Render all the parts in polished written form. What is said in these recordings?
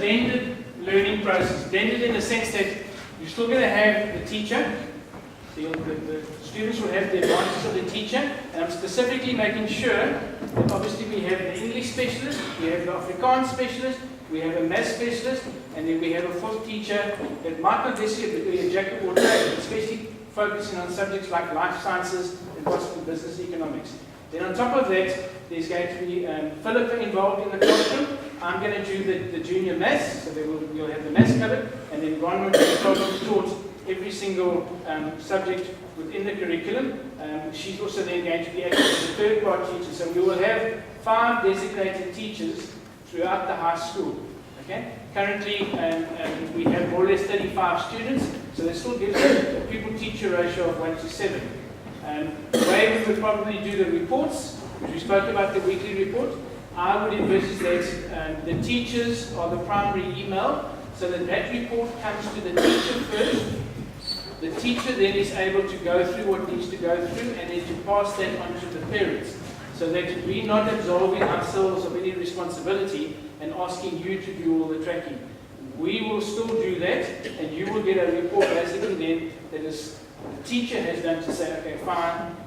blended learning process. Blended in the sense that you're still going to have the teacher. So the students will have the advantage of the teacher. And I'm specifically making sure that obviously we have the English specialist, we have the Afrikaans specialist, we have a math specialist, and then we have a fourth teacher that might not necessarily be a jack of all trades, especially focusing on subjects like life sciences and possibly business economics. Then on top of that, there's going to be Philippa involved in the classroom. I'm going to do the junior maths, so we'll have the maths covered, and then Ron will be taught every single subject within the curriculum. She's also then going to be acting as a third-part teacher, so we will have 5 designated teachers throughout the high school. Okay? Currently, we have more or less 35 students, so that still gives us a pupil-teacher ratio of 1:7. The way we would probably do the reports, which we spoke about the weekly report, I would envisage that the teachers are the primary email, so that report comes to the teacher first. The teacher then is able to go through what needs to go through and then to pass that on to the parents, so that we're not absolving ourselves of any responsibility and asking you to do all the tracking. We will still do that, and you will get a report basically then that is the teacher has done to say, okay, fine,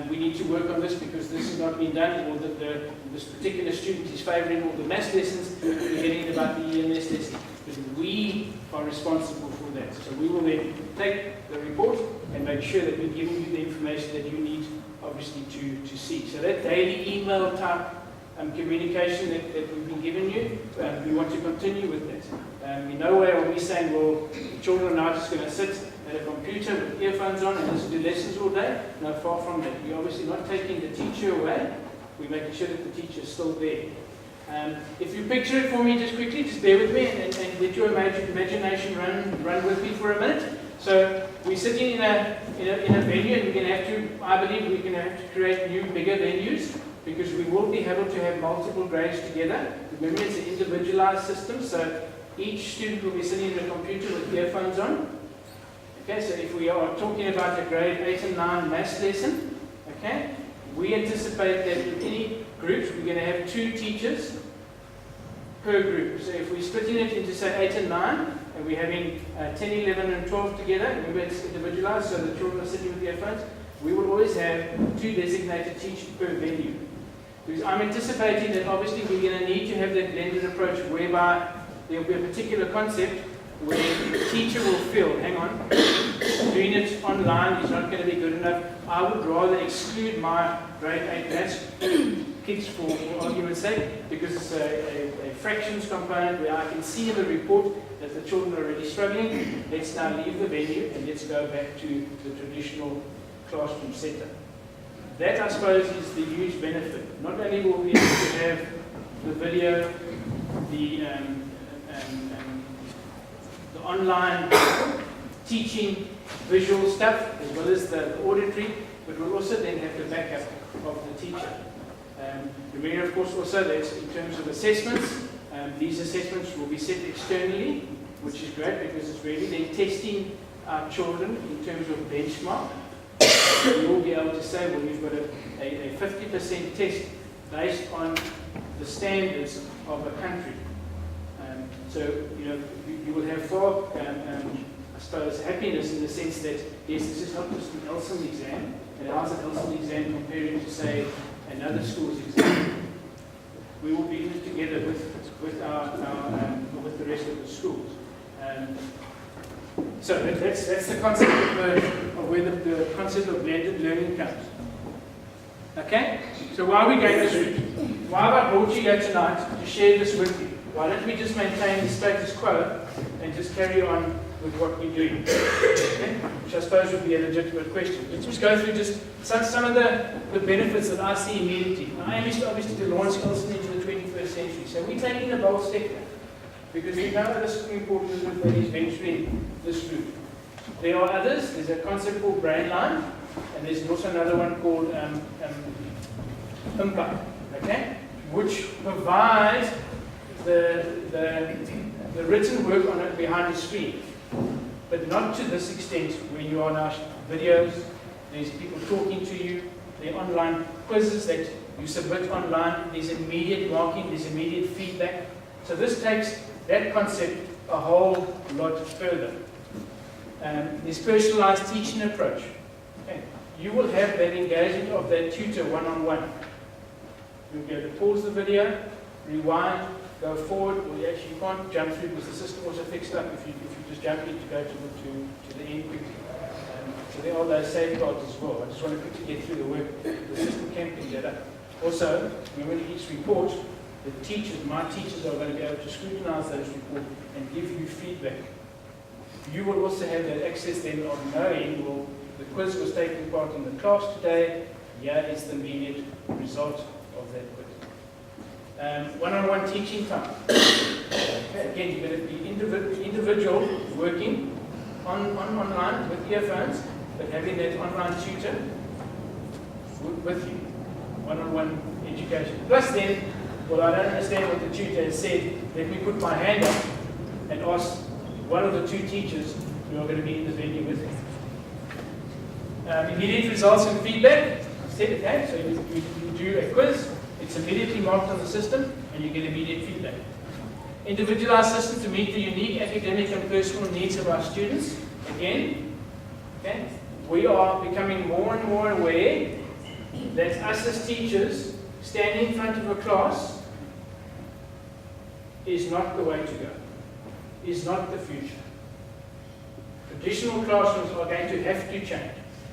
we need to work on this because this has not been done, or that this particular student is favouring all the maths lessons, forgetting about the EMS testing. But we are responsible for that. So we will then take the report and make sure that we're giving you the information that you need, obviously, to see. So that daily email type communication that we've been giving you, we want to continue with that. In no way are we saying, well, children are now just going to sit at a computer with earphones on and listen to lessons all day. No, far from that. We're obviously not taking the teacher away. We're making sure that the teacher is still there. If you picture it for me just quickly, just bear with me and let your imagination run with me for a minute. So we're sitting in a venue, and we're going to have to, I believe we're going to have to create new, bigger venues, because we will be able to have multiple grades together. Remember, it's an individualized system, so each student will be sitting in a computer with earphones on. Okay, so if we are talking about a grade 8 and 9 maths lesson, okay, we anticipate that in any groups we're going to have 2 teachers per group. So if we're splitting it into, say, 8 and 9, and we're having 10, 11, and 12 together, remember it's individualized, so the children are sitting with earphones, we will always have 2 designated teachers per venue. Because I'm anticipating that obviously we're going to need to have that blended approach whereby there will be a particular concept where the teacher will feel, hang on, doing it online is not going to be good enough. I would rather exclude my grade 8 maths kids for argument's sake, because it's a fractions component where I can see in the report that the children are already struggling. Let's now leave the venue and let's go back to the traditional classroom setup. That, I suppose, is the huge benefit. Not only will we be able to have the video, the online teaching visual stuff, as well as the auditory, but we'll also then have the backup of the teacher. Remember, of course, also that in terms of assessments, these assessments will be set externally, which is great because it's really then testing our children in terms of benchmark. We will be able to say, well, you've got a 50% test based on the standards of a country. So, you know, you will have far, I suppose, happiness in the sense that, yes, this is not just an Elsen exam, and how's an Elsen exam comparing to, say, another school's exam. We will be in it together with the rest of the schools. So that's the concept of where the concept of blended learning comes. Okay? So why are we going this route? Why have I brought you here tonight to share this with you? Why don't we just maintain the status quo and just carry on with what we're doing? Okay? Which I suppose would be a legitimate question. Let's just go through just some of the benefits that I see immediately. Now, I am obviously to launch Elsen into the 21st century. So we're taking a bold step here, because we know that this important that is venturing this route. There are others. There's a concept called brainline, and there's also another one called impact, okay, which provides the written work on it behind the screen, but not to this extent where you are now videos. There's people talking to you. There are online quizzes that you submit online. There's immediate marking. There's immediate feedback. So this takes that concept a whole lot further. This personalized teaching approach. Okay. You will have that engagement of that tutor one-on-one. You'll be able to pause the video, rewind, go forward, or you actually can't jump through because the system was fixed up if you just jump in to go to the end quickly. So there are those safeguards as well. I just want to quickly get through the work. The system can pick that up. Also, when each report, the teachers, my teachers are going to be able to scrutinize those reports and give you feedback. You will also have that access then of knowing, well, the quiz was taking part in the class today, here is the immediate result of that quiz. One-on-one teaching time. Okay, again, you're going to be individual working online with earphones, but having that online tutor with you. One-on-one education. Plus then, well, I don't understand what the tutor has said. Let me put my hand up and ask one of the two teachers who are going to be in the venue with me. Immediate results and feedback. I said it, okay? So you do a quiz, it's immediately marked on the system, and you get immediate feedback. Individualized system to meet the unique academic and personal needs of our students. Again, okay? We are becoming more and more aware that us as teachers, standing in front of a class is not the way to go, is not the future. Traditional classrooms are going to have to change.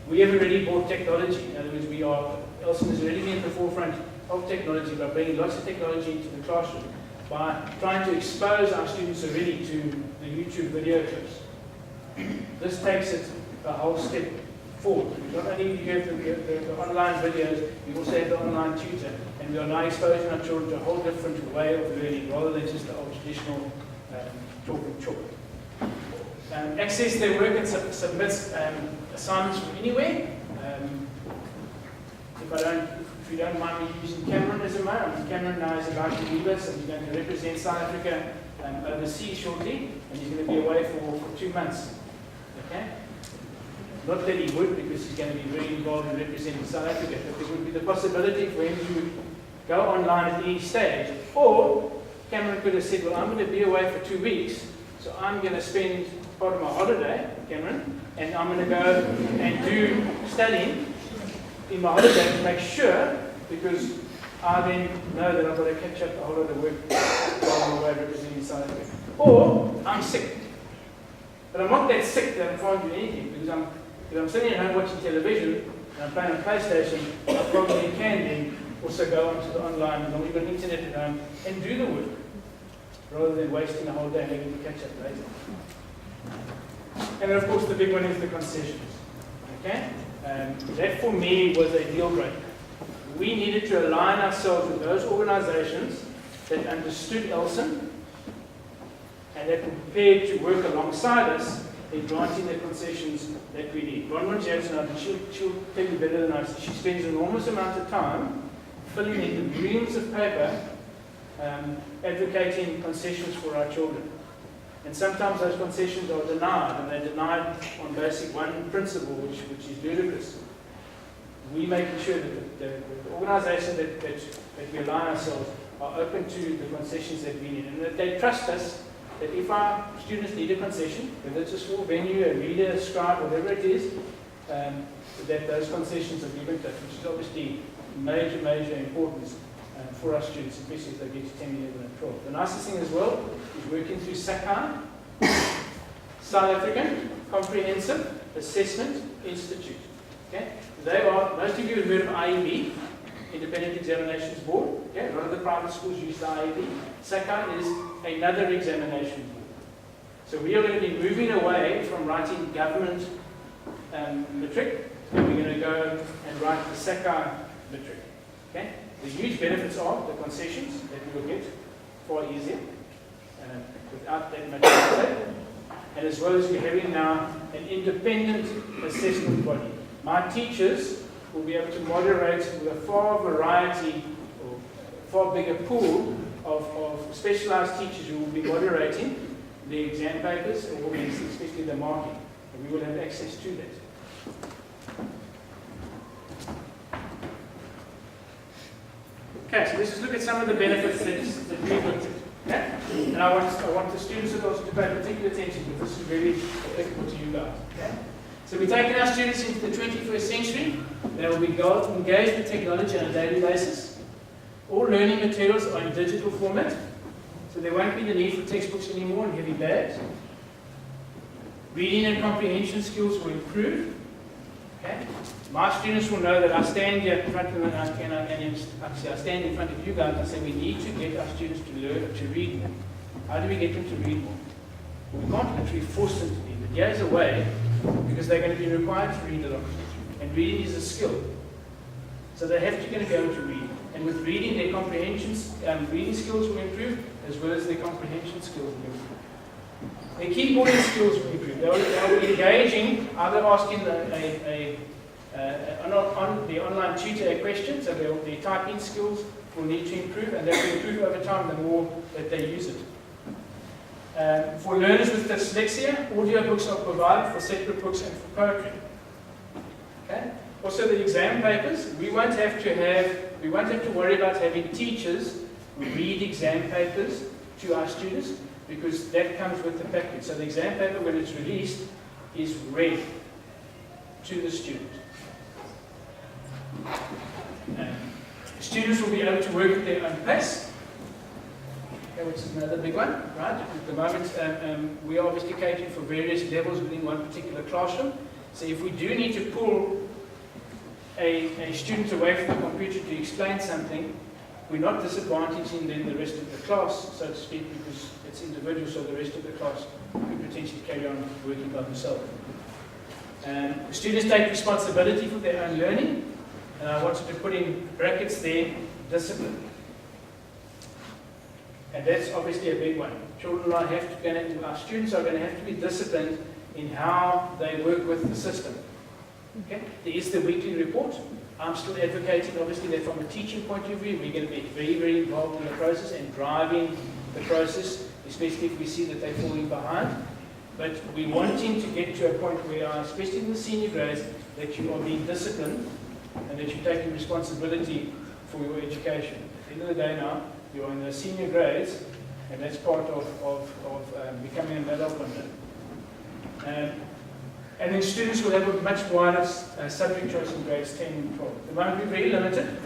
We have already brought technology. In other words, Elsen has already been at the forefront of technology by bringing lots of technology into the classroom, by trying to expose our students already to the YouTube video clips. This takes it a whole step forward. Not only do you have the online videos, you also have the online tutor, and we are now exposing our children to a whole different way of learning rather than just the old traditional chalk and chalk. Access their work and submit assignments from anywhere. If you don't mind me using Cameron as a man, Cameron now is about to leave us and he's going to represent South Africa overseas shortly, and he's going to be away for 2 months. Okay? Not that he would, because he's going to be very involved in representing South Africa, but there would be the possibility for him to go online at any stage. Or Cameron could have said, well, I'm going to be away for 2 weeks, so I'm going to spend part of my holiday, Cameron, and I'm going to go and do studying in my holiday to make sure, because I then know that I've got to catch up a whole lot of work while I'm away representing South Africa. Or I'm sick. But I'm not that sick that I can't do anything, because if I'm sitting at home watching television and I'm playing on PlayStation, I probably can then also go onto the online, as long as you've got internet at home, and do the work, rather than wasting a whole day having to catch up later. And then of course the big one is the concessions. Okay? That for me was a deal breaker. We needed to align ourselves with those organizations that understood Elsen and that were prepared to work alongside us in granting the concessions that we need. Ronwen Jansen, she'll tell you better than I. She spends an enormous amount of time filling in the reams of paper advocating concessions for our children. And sometimes those concessions are denied, and they're denied on basic one principle, which is ludicrous. We making sure that the organisation that we align ourselves are open to the concessions that we need, and that they trust us that if our students need a concession, whether it's a small venue, a reader, a scribe, whatever it is, that those concessions are given to us, which is obviously major importance for our students, especially if they get to 10, 11, and 12. The nicest thing as well is working through Sakai, South African Comprehensive Assessment Institute. Okay? They are, most of you have heard of IEB, Independent Examinations Board. Okay? A lot of the private schools use the IEB. Sakai is another examination board. So we are going to be moving away from writing government matric, and we're going to go and write the Sakai matric. Okay? The huge benefits are the concessions that we will get far easier without that much effort, and as well as we're having now an independent assessment body. My teachers will be able to moderate with a far variety or far bigger pool of specialized teachers who will be moderating the exam papers, or especially the marking, and we will have access to that. Okay, so let's just look at some of the benefits that we've looked at. Okay? And I want the students of course to pay particular attention because this is really applicable to you guys. Okay? So we're taking our students into the 21st century. They will be engaged with technology on a daily basis. All learning materials are in digital format, so there won't be the need for textbooks anymore and heavy bags. Reading and comprehension skills will improve. Okay? My students will know that I stand here in front of them and I stand in front of you guys and say we need to get our students to learn to read more. How do we get them to read more? Well, we can't literally force them to read, but here's a way, because they're going to be required to read a lot. And reading is a skill. So they have to be able to read. And with reading, their reading skills will improve, as well as their comprehension skills will improve. Their keyboarding skills will improve. They'll be engaging, either asking the online tutor a question, so their typing skills will need to improve, and they will improve over time the more that they use it. For learners with dyslexia, audiobooks are provided for separate books and for poetry. Okay? Also the exam papers, we won't have to worry about having teachers read exam papers to our students, because that comes with the package. So the exam paper, when it's released, is read to the student. Students will be able to work at their own pace, okay, which is another big one, right? At the moment, we are obviously catering for various levels within one particular classroom. So if we do need to pull a student away from the computer to explain something, we're not disadvantaging then the rest of the class, so to speak, because it's individual, so the rest of the class could potentially carry on working by themselves. Students take responsibility for their own learning, and I wanted to put in brackets there, discipline. And that's obviously a big one. Our students are going to have to be disciplined in how they work with the system. Okay? There is the weekly report. I'm still advocating, obviously, that from a teaching point of view, we're going to be very, very involved in the process and driving the process, especially if we see that they're falling behind. But we're wanting to get to a point where, especially in the senior grades, that you are being disciplined and that you're taking responsibility for your education. At the end of the day now, you're in the senior grades, and that's part of becoming an adult one day. And then students will have a much wider subject choice in grades 10 and 12. They won't be very limited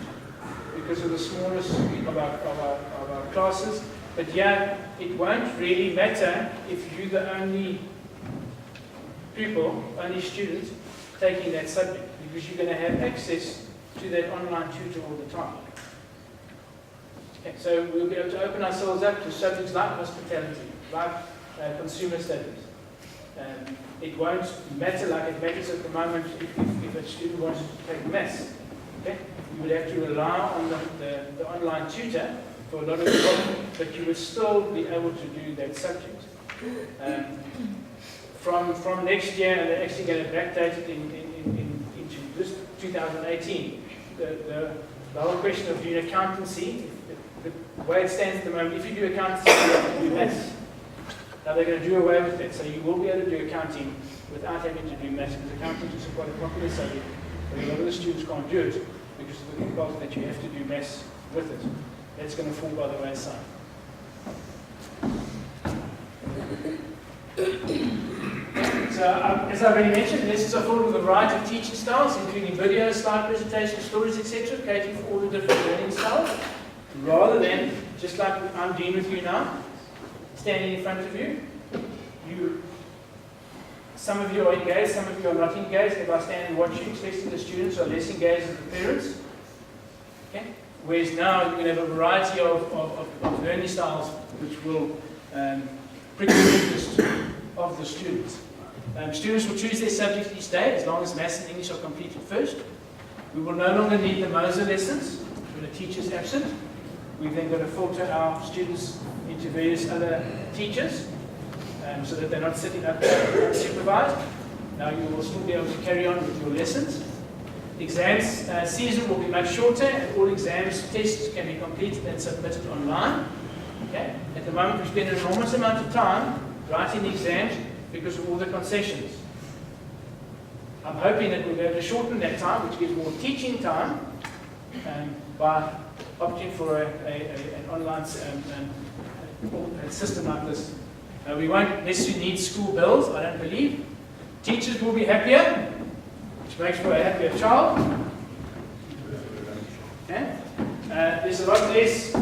because of the smallness of our classes. But yeah, it won't really matter if you're the only student taking that subject, because you're going to have access to that online tutor all the time. Okay, so we'll be able to open ourselves up to subjects like hospitality, like consumer studies. It won't matter like it matters at the moment if a student wants to take maths. Okay? You would have to rely on the online tutor for a lot of the work, but you would still be able to do that subject. From next year, and they're actually going to backdate it into this 2018, the whole question of doing accountancy, the way it stands at the moment, if you do accountancy, you have to do maths. Now they're going to do away with that, so you will be able to do accounting without having to do maths, because accounting is quite a popular subject, but a lot of the students can't do it because of the difficulty that you have to do maths with it. That's going to fall by the wayside. So, as I already mentioned, lessons are full of a variety of teaching styles, including videos, slide presentations, stories, etc., catering for all the different learning styles, rather than, just like I'm doing with you now, standing in front of you. Some of you are engaged, some of you are not engaged. If I stand and watch you, especially the students are less engaged than the parents. Okay? Whereas now you can have a variety of learning styles which will prickle the interest of the students. Students will choose their subjects each day as long as Maths and English are completed first. We will no longer need the Moser lessons when the teacher is absent. We've then got to filter our students into various other teachers so that they're not sitting up unsupervised. Now you will still be able to carry on with your lessons. The exams season will be much shorter, and all tests can be completed and submitted online. Okay? At the moment we spend an enormous amount of time writing the exams because of all the concessions. I'm hoping that we'll be able to shorten that time, which gives more teaching time, by opting for an online a system like this. We won't necessarily need school bills, I don't believe. Teachers will be happier, which makes for a happier child. Okay? There's a lot less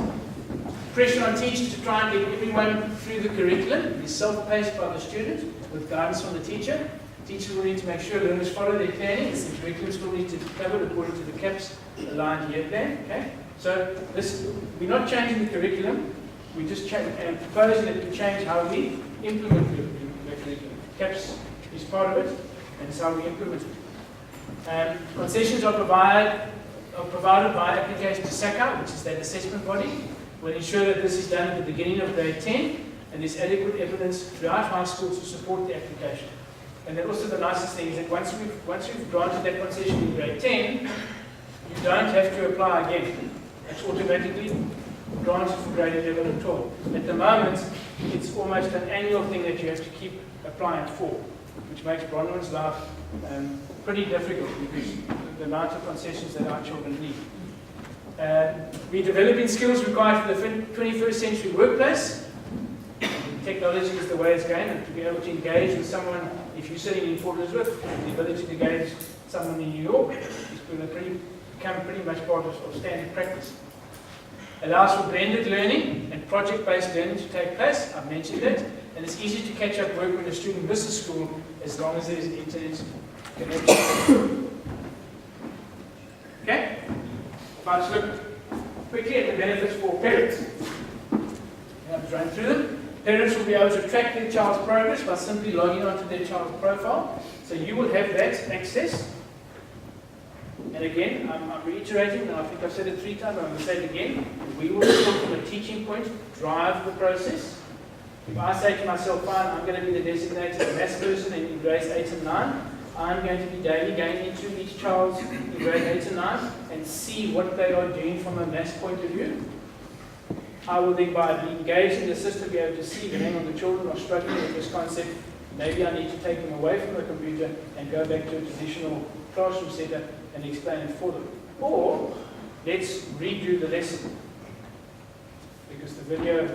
pressure on teachers to try and get everyone through the curriculum. It's self-paced by the student with guidance from the teacher. Teachers will need to make sure learners follow their planning. The curriculum still needs to be covered according to the CAPS aligned year plan. Okay? So we're not changing the curriculum. We're just proposing that we change how we implement the curriculum. CAPS is part of it, and it's how we implement it. Concessions are provided by application to SACA, which is that assessment body. We'll ensure that this is done at the beginning of grade 10, and there's adequate evidence throughout high school to support the application. And then also the nicest thing is that once we've granted that concession in grade 10, you don't have to apply again. It's automatically granted for grade 11 and 12. At the moment, it's almost an annual thing that you have to keep applying for, which makes Bronwyn's life pretty difficult because the amount of concessions that our children need. We're developing skills required for the 21st century workplace. Technology is the way it's going, and to be able to engage with someone, if you're sitting in Port Elizabeth, the ability to engage someone in New York is going to become pretty much part of standard practice. Allows for blended learning and project-based learning to take place. I've mentioned that. And it's easy to catch up work when a student misses school as long as there is internet connection. Okay? Let's look quickly at the benefits for parents. I've run through them. Parents will be able to track their child's progress by simply logging onto their child's profile. So you will have that access. And again, I'm reiterating, and I think I've said it 3 times, I'm going to say it again. We will still, from a teaching point, drive the process. If I say to myself, fine, I'm going to be the designated maths person in grades 8 and 9, I'm going to be daily going into each child's in grade 8 and 9 and see what they are doing from a maths point of view. I will then, by being engaged in the system, be able to see, hang on, the children are struggling with this concept. Maybe I need to take them away from the computer and go back to a traditional classroom setup and explain it for them. Or, let's redo the lesson. Because the video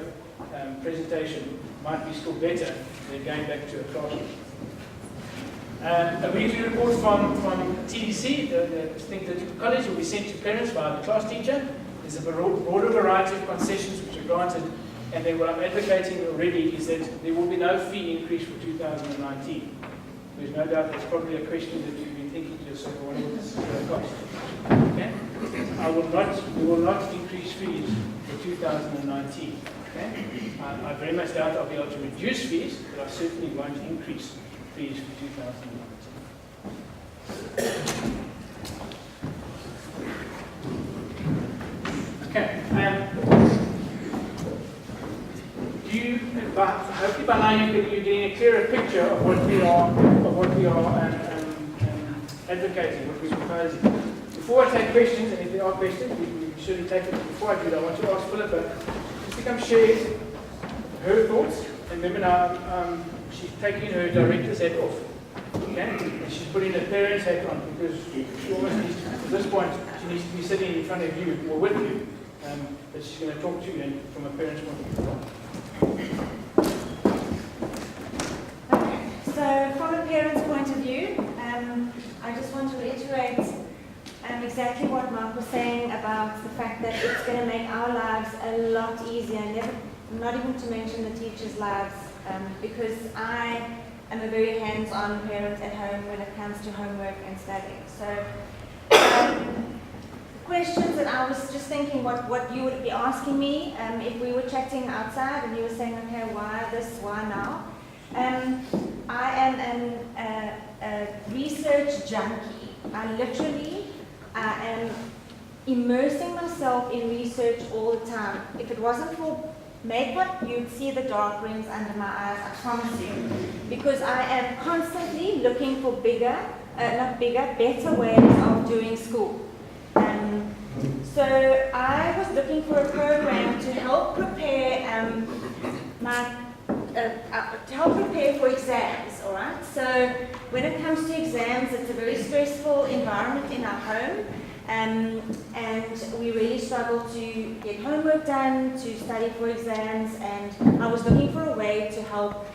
presentation might be still better than going back to a classroom. A weekly report from TDC, the Think College, will be sent to parents by the class teacher. There's a broader variety of concessions which are granted, and then what I'm advocating already is that there will be no fee increase for 2019. There's no doubt that's probably a question that you've been thinking to yourself, what will this cost? Okay? We will not increase fees for 2019. Okay? I very much doubt I'll be able to reduce fees, but I certainly won't increase fees for 2019. Okay. Hopefully by now you're getting a clearer picture of what we are advocating, what we're proposing. Before I take questions, and if there are questions, we shouldn't take it. Before I do that, I want to ask Philippa just to come share her thoughts. And remember now, she's taking her director's hat off. Okay? And she's putting her parent's hat on because she almost needs to, at this point, she needs to be sitting in front of you or with you. But she's going to talk to you and from a parent's point of view. Okay, so from a parent's point of view, I just want to reiterate exactly what Mark was saying about the fact that it's going to make our lives a lot easier, not even to mention the teachers' lives, because I am a very hands-on parent at home when it comes to homework and studying. So questions that I was just thinking what you would be asking me if we were chatting outside and you were saying, okay, why this, why now? I am a research junkie. I am immersing myself in research all the time. If it wasn't for makeup, you'd see the dark rings under my eyes, I promise you. Because I am constantly looking for better ways of doing school. So I was looking for a program to help prepare for exams, all right? So when it comes to exams, it's a very stressful environment in our home, And we really struggled to get homework done, to study for exams, and I was looking for a way to help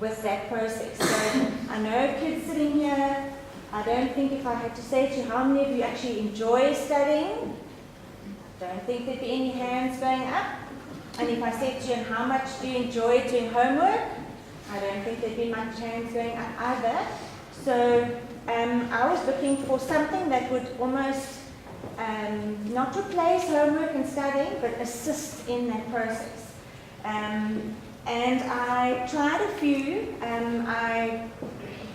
with that process. So I know kids sitting here, I don't think if I had to say to you how many of you actually enjoy studying, I don't think there'd be any hands going up. And if I said to you, and how much do you enjoy doing homework, I don't think there'd be much hands going up either. So I was looking for something that would almost not replace homework and studying, but assist in that process. And I tried a few.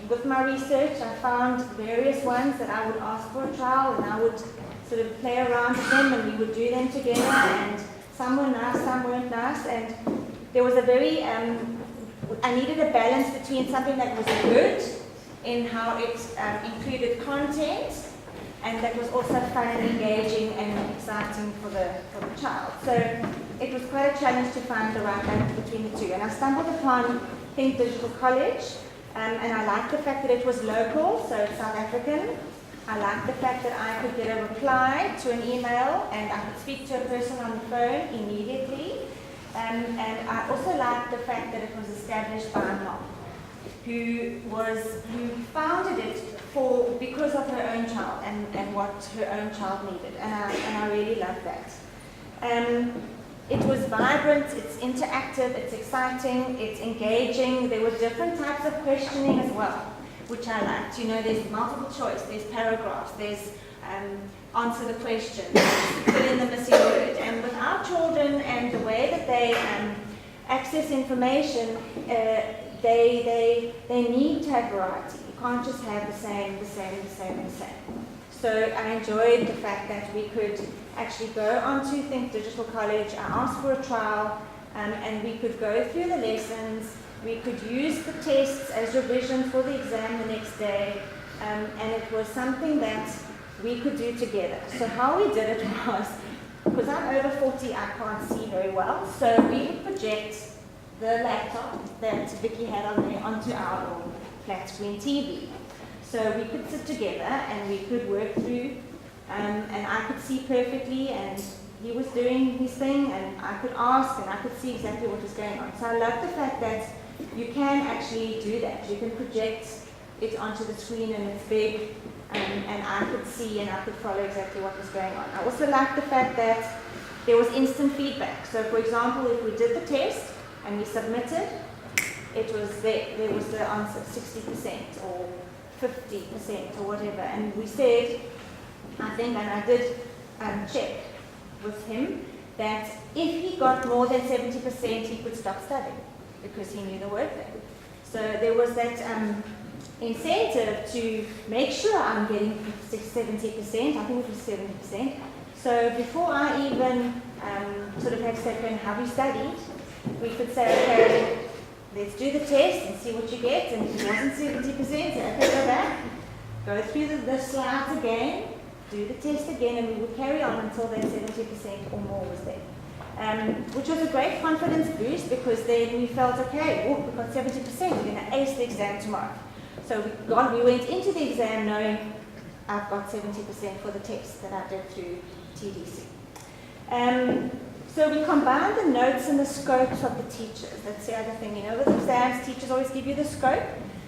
With my research, I found various ones that I would ask for a trial, and I would sort of play around with them, and we would do them together. And some were nice, some weren't nice. And there was a very, I needed a balance between something that was good in how it included content, and that was also fun and engaging and exciting for the child. So it was quite a challenge to find the right balance between the two. And I stumbled upon Think Digital College, and I liked the fact that it was local, so it's South African. I liked the fact that I could get a reply to an email, and I could speak to a person on the phone immediately. And I also liked the fact that it was established by a mom who founded it because of her own child and what her own child needed, and I really loved that. It was vibrant, it's interactive, it's exciting, it's engaging. There were different types of questioning as well, which I liked. You know, there's multiple choice, there's paragraphs, there's answer the question, fill in the missing word. And with our children and the way that they access information, they need to have variety. You can't just have the same. So I enjoyed the fact that we could actually go onto Think Digital College. I asked for a trial, and we could go through the lessons. We could use the tests as revision for the exam the next day, and it was something that we could do together. So how we did it was, because I'm over 40, I can't see very well, so we would project the laptop that Vicky had on there onto our flat screen TV. So we could sit together and we could work through, and I could see perfectly, and he was doing his thing, and I could ask, and I could see exactly what was going on. So I love the fact that you can actually do that. You can project it onto the screen, and it's big, and I could see and I could follow exactly what was going on. I also like the fact that there was instant feedback. So for example, if we did the test and we submitted, it was there was the answer, 60% or 50% or whatever. And we said, I think, and I did check with him, that if he got more than 70%, he could stop studying because he knew the word there. So there was that incentive to make sure I'm getting 70%. I think it was 70%. So before I even sort of had to say, have you studied? We could say, okay, let's do the test and see what you get. And if it wasn't 70%, say, okay, go back, go through the slides again, do the test again, and we would carry on until that 70% or more was there. Which was a great confidence boost, because then we felt, okay, we've got 70%, we're going to ace the exam tomorrow. So we went into the exam knowing I've got 70% for the test that I did through TDC. So we combined the notes and the scopes of the teachers. That's the other thing. You know, with exams, teachers always give you the scope.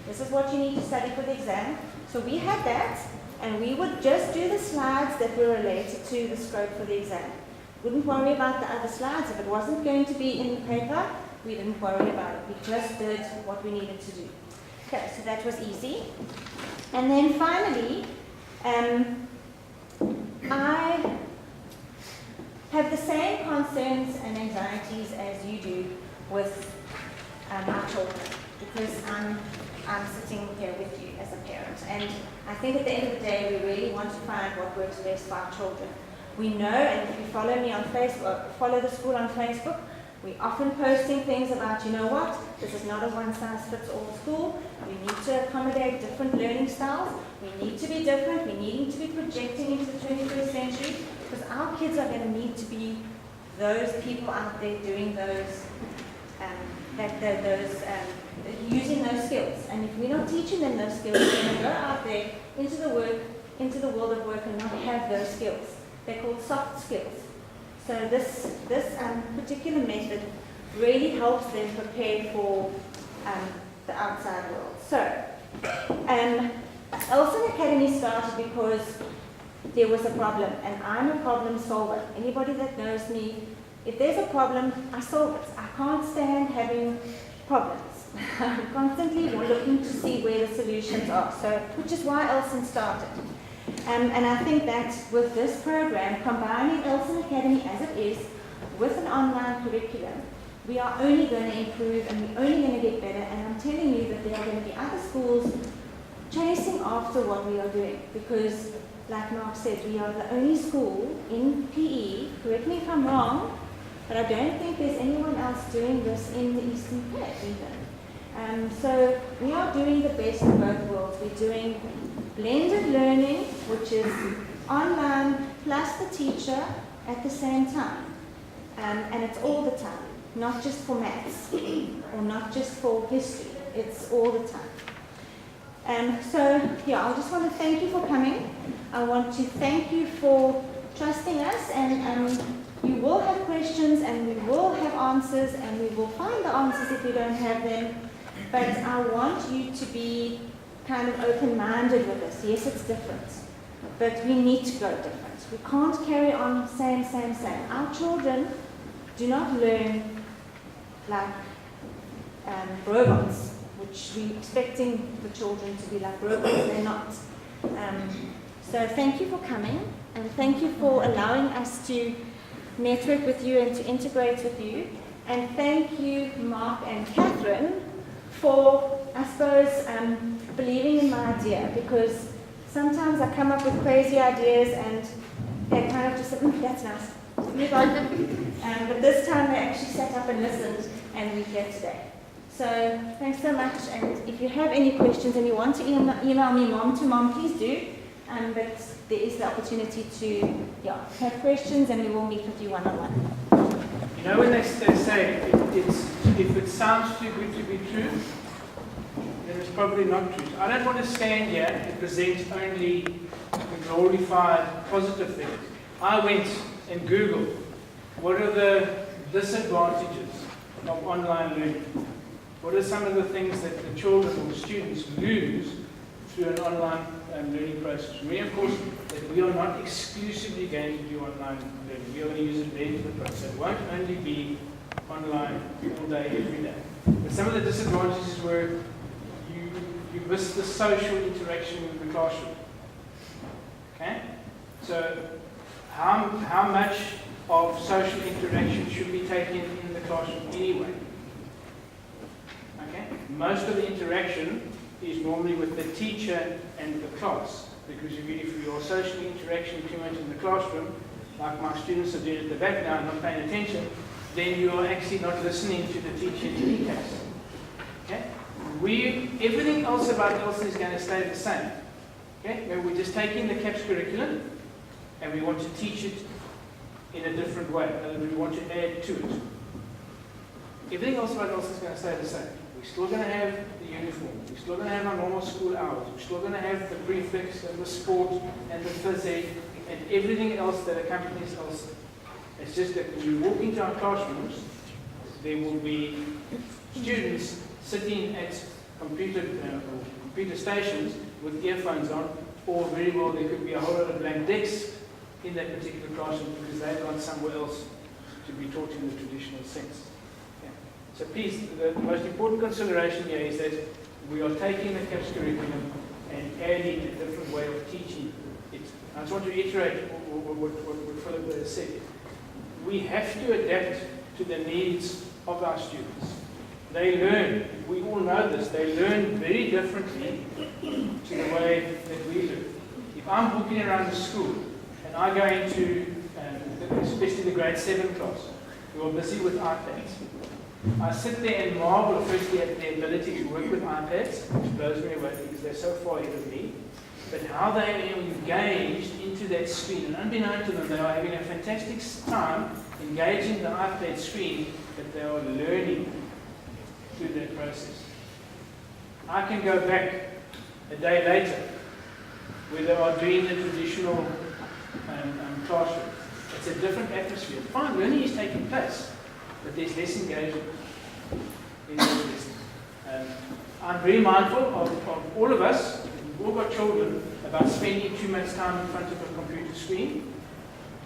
This is what you need to study for the exam. So we had that, and we would just do the slides that were related to the scope for the exam. Wouldn't worry about the other slides. If it wasn't going to be in the paper, we didn't worry about it. We just did what we needed to do. Okay, so that was easy. And then finally, I have the same concerns and anxieties as you do with our children, because I'm sitting here with you as a parent. And I think at the end of the day, we really want to find what works best for our children. We know, and if you follow me on Facebook, follow the school on Facebook, we're often posting things about, you know what, this is not a one-size-fits-all school. We need to accommodate different learning styles. We need to be different. We need to be projecting into the 21st century, because our kids are going to need to be those people out there doing those, using those skills. And if we're not teaching them those skills, they're going to go out there into the into the world of work and not have those skills. They're called soft skills. So this particular method really helps them prepare for the outside world. So, Elsen Academy started because there was a problem, and I'm a problem solver. Anybody that knows me, if there's a problem, I solve it. I can't stand having problems. I'm constantly looking to see where the solutions are, which is why Elsen started. And I think that with this program, combining Elsen Academy as it is with an online curriculum, we are only going to improve and we're only going to get better. And I'm telling you that there are going to be other schools chasing after what we are doing, because like Mark said, we are the only school in PE, correct me if I'm wrong, but I don't think there's anyone else doing this in the Eastern Cape even. So we are doing the best of both worlds. We're doing blended learning, which is online plus the teacher at the same time. And it's all the time, not just for maths or not just for history. It's all the time. So I just want to thank you for coming. I want to thank you for trusting us, and you will have questions and we will have answers and we will find the answers if you don't have them. But I want you to be kind of open-minded with this. Yes, it's different, but we need to go different. We can't carry on same. Our children do not learn like robots, which we're expecting the children to be like robots. They're not. So thank you for coming, and thank you for allowing us to network with you and to integrate with you. And thank you, Mark and Catherine, for, I suppose, believing in my idea, because sometimes I come up with crazy ideas and they kind of just say, that's nice, move on. But this time they actually sat up and listened, and we're here today. So thanks so much, and if you have any questions and you want to email me mom to mom, please do. But there is the opportunity to have questions, and we will meet with you one-on-one. You know, when they say if it sounds too good to be true, then it's probably not true. I don't want to stand here and present only the glorified positive things. I went and Googled what are the disadvantages of online learning. What are some of the things that the children or the students lose through an online learning process? We, of course, that we are not exclusively going to do online learning. We are going to use it there to the process. It won't only be online all day, every day. But some of the disadvantages were you miss the social interaction in the classroom. Okay? So how much of social interaction should be taken in the classroom anyway? Okay? Most of the interaction is normally with the teacher and the class, because if your social interaction too much in the classroom, like my students are doing at the back now and not paying attention, then you are actually not listening to the teacher in any case. Okay? Everything else about Elsen is going to stay the same. Okay? We're just taking the CAPS curriculum and we want to teach it in a different way. In other words, we want to add to it. Everything else about Elsen is going to stay the same. We're still going to have the uniform. We're still going to have our normal school hours. We're still going to have the prefix and the sport and the phys ed and everything else that accompanies Elsen. It's just that when you walk into our classrooms, there will be students sitting at computer stations with earphones on, or very well there could be a whole lot of blank desks in that particular classroom because they've gone somewhere else to be taught in the traditional sense. So please, the most important consideration here is that we are taking the CAPS curriculum and adding a different way of teaching it. I just want to reiterate what Philip has said. We have to adapt to the needs of our students. They learn, we all know this, they learn very differently to the way that we do. If I'm walking around the school and I go into, especially the grade 7 class, who are busy with iPads, I sit there and marvel firstly at their ability to work with iPads, which blows me away because they're so far ahead of me, but how they are engaged into that screen. And unbeknown to them, they are having a fantastic time engaging the iPad screen, but they are learning through that process. I can go back a day later where they are doing the traditional classroom. It's a different atmosphere. Fine, learning is taking place, but there's less engagement in those lessons. I'm very mindful of all of us, we've all got children, about spending too much time in front of a computer screen,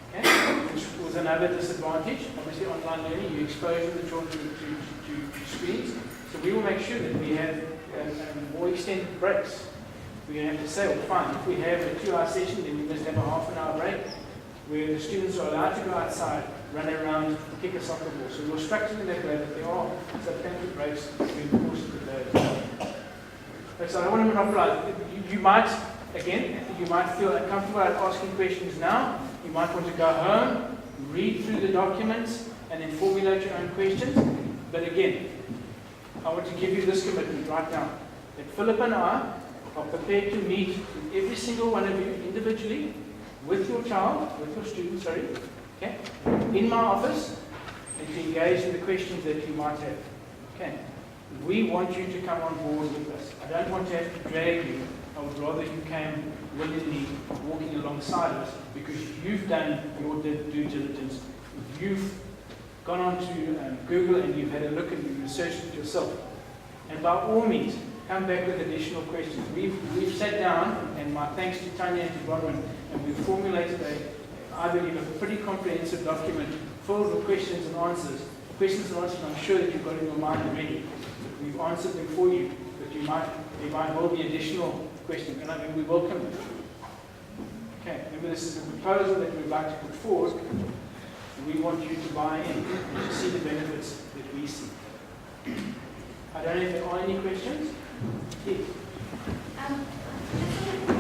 okay? Which was another disadvantage. Obviously, online learning, you expose the children to screens. So we will make sure that we have more extended breaks. We're going to have to say, well, fine, if we have a 2-hour session, then we must have a half-an-hour break where the students are allowed to go outside, run around, kick a soccer ball. So we'll structure in that way that there are substantial breaks during the course of the day. So I don't want to monopolize. You might, again, you might feel uncomfortable at asking questions now. You might want to go home, read through the documents, and then formulate your own questions. But again, I want to give you this commitment right now, that Philip and I are prepared to meet with every single one of you individually, with your child, with your student, okay, in my office, and to engage in the questions that you might have. Okay. We want you to come on board with us. I don't want to have to drag you. I would rather you came willingly walking alongside us because you've done your due diligence. You've gone on to Google and you've had a look and you've researched it yourself. And by all means, come back with additional questions. We've sat down, and my thanks to Tanya and to Bronwyn, and we've formulated I believe, a pretty comprehensive document full of questions and answers. Questions and answers I'm sure that you've got in your mind already. We've answered them for you, but there might well be additional questions, and I mean, we welcome them. Okay, remember this is a proposal that we'd like to put forward, and we want you to buy in and to see the benefits that we see. I don't know if there are any questions. Yes. Just